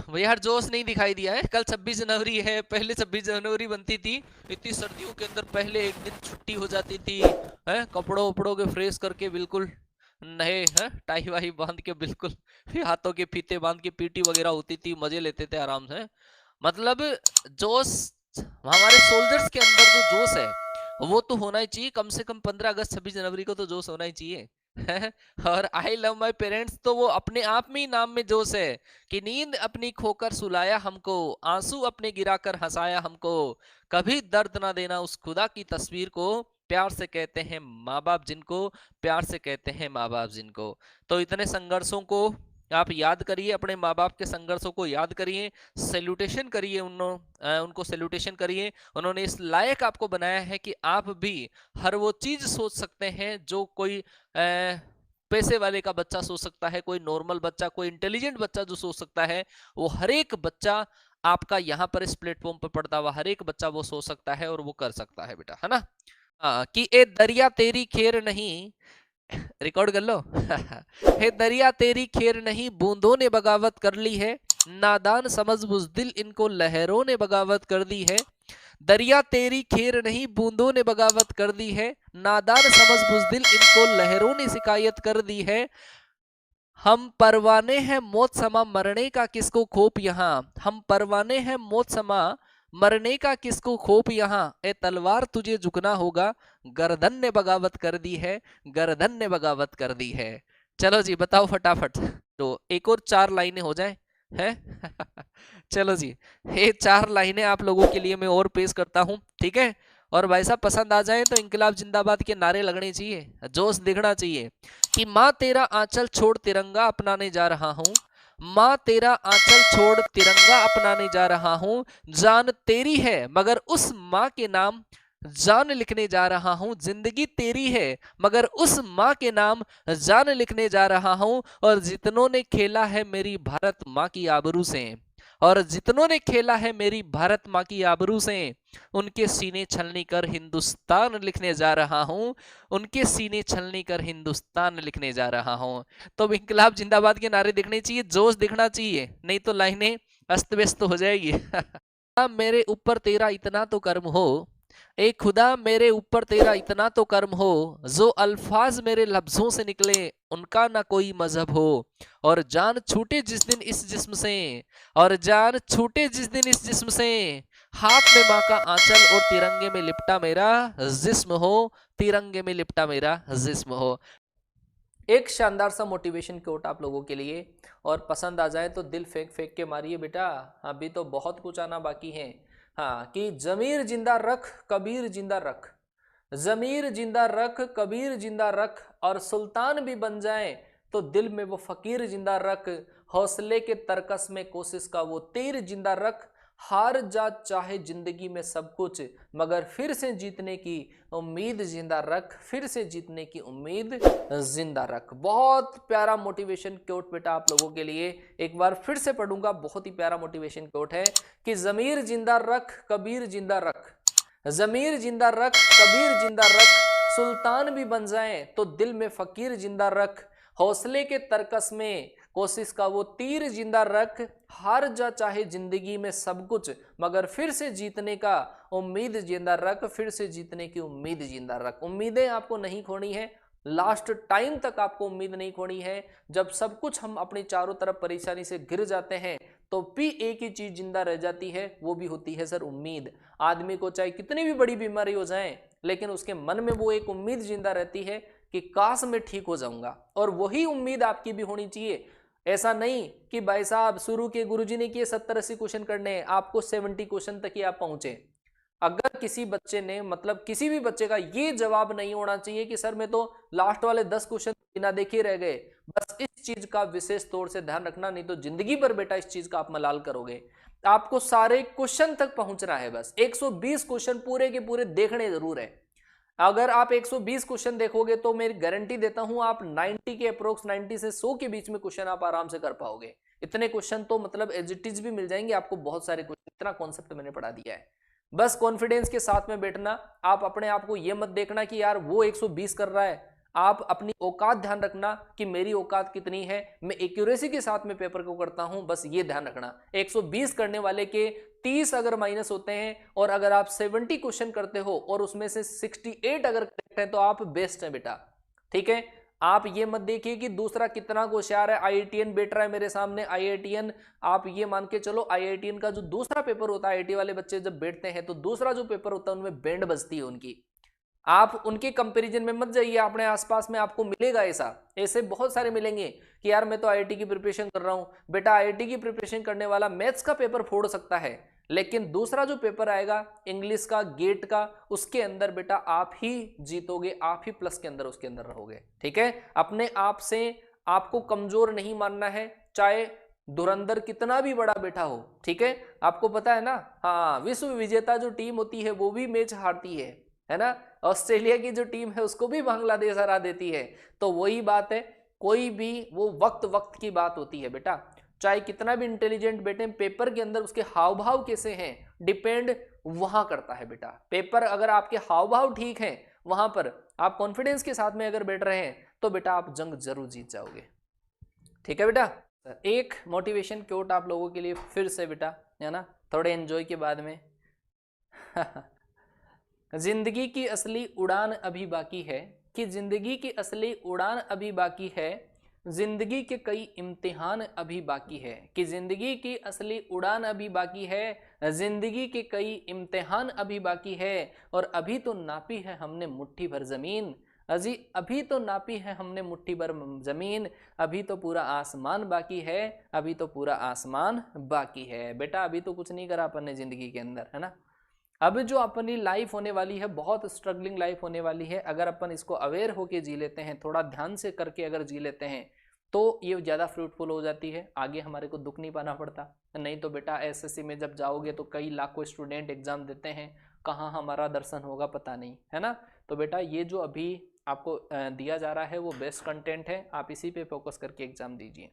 यार जोश नहीं दिखाई दिया है। कल 26 जनवरी है, पहले 26 जनवरी बनती थी, इतनी सर्दियों के अंदर पहले एक दिन छुट्टी हो जाती थी है, कपड़ों वपड़ों के फ्रेश करके बिल्कुल नए हैं, टाई वाई बांध के बिल्कुल हाथों के फीते बांध के पीटी वगैरह होती थी, मजे लेते थे आराम से। मतलब जोश हमारे सोल्जर्स के अंदर जो जोश है वो तो होना ही चाहिए। कम से कम 15 अगस्त 26 जनवरी को तो जोश होना ही चाहिए और आई लव माई पेरेंट्स तो वो अपने आप में ही नाम में जोश है कि नींद अपनी खोकर सुलाया हमको, आंसू अपने गिराकर हंसाया हमको, कभी दर्द ना देना उस खुदा की तस्वीर को, प्यार से कहते हैं माँ बाप जिनको, प्यार से कहते हैं माँ बाप जिनको। तो इतने संघर्षों को आप याद करिए, अपने माँ बाप के संघर्षों को याद करिए, सैल्यूटेशन करिए उनको सैल्यूटेशन करिए। उन्होंने इस लायक आपको बनाया है कि आप भी हर वो चीज सोच सकते हैं जो कोई पैसे वाले का बच्चा सोच सकता है, कोई नॉर्मल बच्चा, कोई इंटेलिजेंट बच्चा जो सोच सकता है, वो हर एक बच्चा आपका यहाँ पर इस प्लेटफॉर्म पर पढ़ता हुआ हर एक बच्चा वो सोच सकता है और वो कर सकता है बेटा, है ना। कि ए दरिया तेरी खेर नहीं, रिकॉर्ड कर लो हे दरिया तेरी खेर नहीं, बूंदों ने बगावत कर ली है, नादान समझ बुज़दिल इनको लहरों ने बगावत कर दी है। दरिया तेरी खेर नहीं, बूंदों ने बगावत कर दी है, नादान समझ बुज़दिल इनको लहरों ने शिकायत कर दी है। हम परवाने हैं मौत समा, मरने का किसको खौफ यहाँ, हम परवाने हैं मौत समा, मरने का किसको खौफ यहाँ, ए तलवार तुझे झुकना होगा, गर्दन ने बगावत कर दी है, गर्दन ने बगावत कर दी है। चलो जी बताओ फटाफट, तो एक और 4 लाइनें हो जाए हैं चलो जी, ये 4 लाइनें आप लोगों के लिए मैं और पेश करता हूं, ठीक है। और भाई साहब पसंद आ जाए तो इंकलाब जिंदाबाद के नारे लगने चाहिए, जोश दिखना चाहिए कि माँ तेरा आंचल छोड़ तिरंगा अपनाने जा रहा हूँ, माँ तेरा आंचल छोड़ तिरंगा अपनाने जा रहा हूँ, जान तेरी है मगर उस माँ के नाम जान लिखने जा रहा हूँ, जिंदगी तेरी है मगर उस माँ के नाम जान लिखने जा रहा हूँ। और जितनों ने खेला है मेरी भारत माँ की आबरू से, और जितनों ने खेला है मेरी भारत माँ की आबरू से, उनके सीने छलनी कर हिंदुस्तान लिखने जा रहा हूँ, उनके सीने छलनी कर हिंदुस्तान लिखने जा रहा हूँ। तो इंकलाब जिंदाबाद के नारे दिखने चाहिए, जोश दिखना चाहिए, नहीं तो लाइनें अस्त व्यस्त हो जाएगी मेरे ऊपर तेरा इतना तो कर्म हो, ए खुदा मेरे ऊपर तेरा इतना तो कर्म हो, जो अल्फाज मेरे लफ्जों से निकले उनका ना कोई मजहब हो, और जान छूटे जिस दिन इस जिस्म से, और जान छूटे जिस दिन इस जिस्म से, हाथ में माँ का आंचल और तिरंगे में लिपटा मेरा जिस्म हो, तिरंगे में लिपटा मेरा जिस्म हो। एक शानदार सा मोटिवेशन कोट आप लोगों के लिए, और पसंद आ जाए तो दिल फेंक फेंक के मारिए बेटा, अभी तो बहुत कुछ आना बाकी है। हाँ कि जमीर जिंदा रख कबीर जिंदा रख, जमीर जिंदा रख कबीर जिंदा रख, और सुल्तान भी बन जाए तो दिल में वो फकीर जिंदा रख, हौसले के तरकस में कोशिश का वो तीर जिंदा रख, हार जा चाहे जिंदगी में सब कुछ मगर फिर से जीतने की उम्मीद जिंदा रख, फिर से जीतने की उम्मीद जिंदा रख। बहुत प्यारा मोटिवेशन कोट बेटा आप लोगों के लिए, एक बार फिर से पढ़ूंगा, बहुत ही प्यारा मोटिवेशन कोट है कि जमीर जिंदा रख कबीर जिंदा रख, जमीर जिंदा रख कबीर जिंदा रख, सुल्तान भी बन जाए तो दिल में फकीर जिंदा रख, हौसले के तरकस में कोशिश का वो तीर जिंदा रख, हार जा चाहे जिंदगी में सब कुछ मगर फिर से जीतने का उम्मीद जिंदा रख, फिर से जीतने की उम्मीद जिंदा रख। उम्मीदें आपको नहीं खोनी है, लास्ट टाइम तक आपको उम्मीद नहीं खोनी है। जब सब कुछ हम अपनी चारों तरफ परेशानी से गिर जाते हैं तो भी एक ही चीज जिंदा रह जाती है, वो भी होती है सर उम्मीद। आदमी को चाहे कितनी भी बड़ी बीमारी हो जाए लेकिन उसके मन में वो एक उम्मीद जिंदा रहती है कि काश मैं ठीक हो जाऊंगा, और वही उम्मीद आपकी भी होनी चाहिए। ऐसा नहीं कि भाई साहब शुरू के गुरुजी ने किए 70-80 क्वेश्चन करने हैं, आपको 70 क्वेश्चन तक ही आप पहुंचे। अगर किसी बच्चे ने मतलब किसी भी बच्चे का ये जवाब नहीं होना चाहिए कि सर मैं तो लास्ट वाले 10 क्वेश्चन बिना देखे रह गए, बस इस चीज का विशेष तौर से ध्यान रखना, नहीं तो जिंदगी भर बेटा इस चीज का आप मलाल करोगे। आपको सारे क्वेश्चन तक पहुंचना है, बस 120 क्वेश्चन पूरे के पूरे देखने जरूर है। अगर आप 120 क्वेश्चन देखोगे तो मेरी गारंटी देता हूं आप 90 के अप्रोक्स 90 से 100 के बीच में क्वेश्चन आप आराम से कर पाओगे। इतने क्वेश्चन तो मतलब एज इट इज भी मिल जाएंगे आपको, बहुत सारे क्वेश्चन, इतना कॉन्सेप्ट मैंने पढ़ा दिया है। बस कॉन्फिडेंस के साथ में बैठना, आप अपने आप को ये मत देखना कि यार वो 120 कर रहा है, आप अपनी औकात ध्यान रखना कि मेरी औकात कितनी है, मैं एक्यूरेसी के साथ में पेपर को करता हूं, बस ये ध्यान रखना। 120 करने वाले के 30 अगर माइनस होते हैं और अगर आप 70 क्वेश्चन करते हो और उसमें से 68 अगर करेक्ट है तो आप बेस्ट है बेटा, ठीक है। आप ये मत देखिए कि दूसरा कितना होशियार है, आईआईटीएन बैठ रहा है मेरे सामने, आईआईटीएन, आप ये मान के चलो आईआईटीएन का जो दूसरा पेपर होता है, आईआईटी वाले बच्चे जब बैठते हैं तो दूसरा जो पेपर होता है उनमें बैंड बजती है उनकी। आप उनके कंपैरिजन में मत जाइए, अपने आसपास में आपको मिलेगा ऐसा, ऐसे बहुत सारे मिलेंगे कि यार मैं तो आईआईटी की प्रिपरेशन कर रहा हूं। बेटा आईआईटी की प्रिपरेशन करने वाला मैथ्स का पेपर फोड़ सकता है, लेकिन दूसरा जो पेपर आएगा इंग्लिश का, गेट का, उसके अंदर बेटा आप ही जीतोगे, आप ही प्लस के अंदर उसके अंदर रहोगे, ठीक है। अपने आप से आपको कमजोर नहीं मानना है, चाहे धुरंधर कितना भी बड़ा बैठा हो, ठीक है। आपको पता है ना, हाँ, विश्व विजेता जो टीम होती है वो भी मैच हारती है ना। ऑस्ट्रेलिया की जो टीम है उसको भी बांग्लादेश हरा देती है। तो वही बात है, कोई भी वो वक्त वक्त की बात होती है बेटा, चाहे कितना भी इंटेलिजेंट बैठे, पेपर के अंदर उसके हाव भाव कैसे हैं डिपेंड वहां करता है बेटा। पेपर अगर आपके हाव भाव ठीक हैं, वहां पर आप कॉन्फिडेंस के साथ में अगर बैठ रहे हैं तो बेटा आप जंग जरूर जीत जाओगे, ठीक है बेटा। एक मोटिवेशन कोट आप लोगों के लिए फिर से बेटा, है ना, थोड़े एंजॉय के बाद में जिंदगी की असली उड़ान अभी बाकी है, कि जिंदगी की असली उड़ान अभी बाकी है, जिंदगी के कई इम्तिहान अभी बाकी है, कि जिंदगी की असली उड़ान अभी बाकी है, जिंदगी के कई इम्तिहान अभी बाकी है, और अभी तो नापी है हमने मुट्ठी भर जमीन, अजी अभी तो नापी है हमने मुट्ठी भर जमीन, अभी तो पूरा आसमान बाकी है, अभी तो पूरा आसमान बाकी है। बेटा अभी तो कुछ नहीं करा अपन ने जिंदगी के अंदर, है ना। अब जो अपनी लाइफ होने वाली है बहुत स्ट्रगलिंग लाइफ होने वाली है, अगर अपन इसको अवेयर होके जी लेते हैं, थोड़ा ध्यान से करके अगर जी लेते हैं तो ये ज़्यादा फ्रूटफुल हो जाती है, आगे हमारे को दुख नहीं पाना पड़ता। नहीं तो बेटा एसएससी में जब जाओगे तो कई लाखों स्टूडेंट एग्जाम देते हैं, कहाँ हमारा दर्शन होगा पता नहीं, है ना। तो बेटा ये जो अभी आपको दिया जा रहा है वो बेस्ट कंटेंट है, आप इसी पे फोकस करके एग्जाम दीजिए।